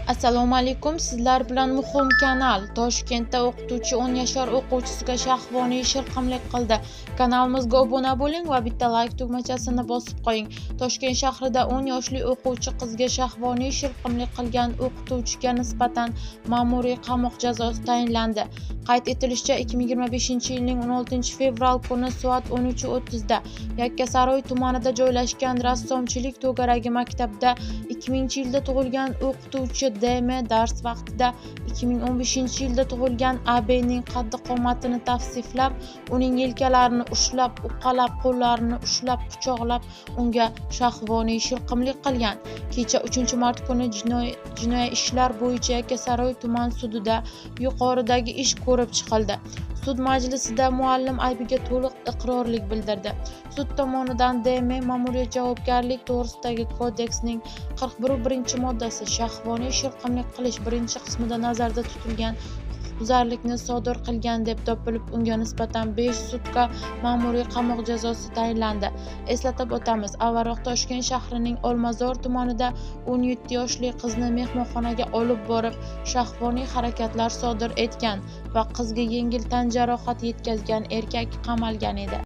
Assalomu alaykum, sizlar bilan muhim kanal. Toshkentda o'qituvchi 10 yashar o'quvchisiga shahvoniy shilqimlik qildi. Kanalimizga obuna bo'ling va bitta like tugmachasini bosib qo'ying. Toshkent shahrida 10 yoshli o'quvchi qizga shahvoniy shilqimlik qilgan o'qituvchiga nisbatan ma'muriy qamoq jazosi tayinlandi. Qayd etilishicha, 2025-yilning 16-fevral kuni soat 13:30 da Yakkasaroy tumanida joylashgan rassomchilik to'garagi maktabida 2000-yilda tug'ilgan o'qituvchi D.M. dars vaqtida 2015-yilda tug'ilgan A.B.ning qaddi-qomatini tavsiflab, uning yelkalarini ushlab, uqalab, qo'llarini ushlab, quchoqlab, unga shahvoniy shilqimlik qilgan. Kecha 3-mart kuni Jinoiy ishlar bo'yicha Yakkasaroy tuman sudida yuqoridagi ish ko'rib chiqildi. Sud majlisida muallim aybiga to'liq iqrorlik bildirdi. Sud tomonidan D.M. ma'muriy javobgarlik to'g'risidagi kodeksning 41-moddasi shahvoniy shilqimlik qilish 1-qismida nazarda tutilgan huquqbuzarlikni sodir qilgan deb topilib, unga nisbatan 5 sutka ma'muriy qamoq jazosi tayinlandi. Eslatib o'tamiz, avvalroq Toshkent shahrining Olmazor tumanida 17 yoshli qizni mehmonxonaga olib borib, shahvoniy harakatlar sodir etgan va qizga yengil tan jarohati yetkazgan erkak qamalgan edi.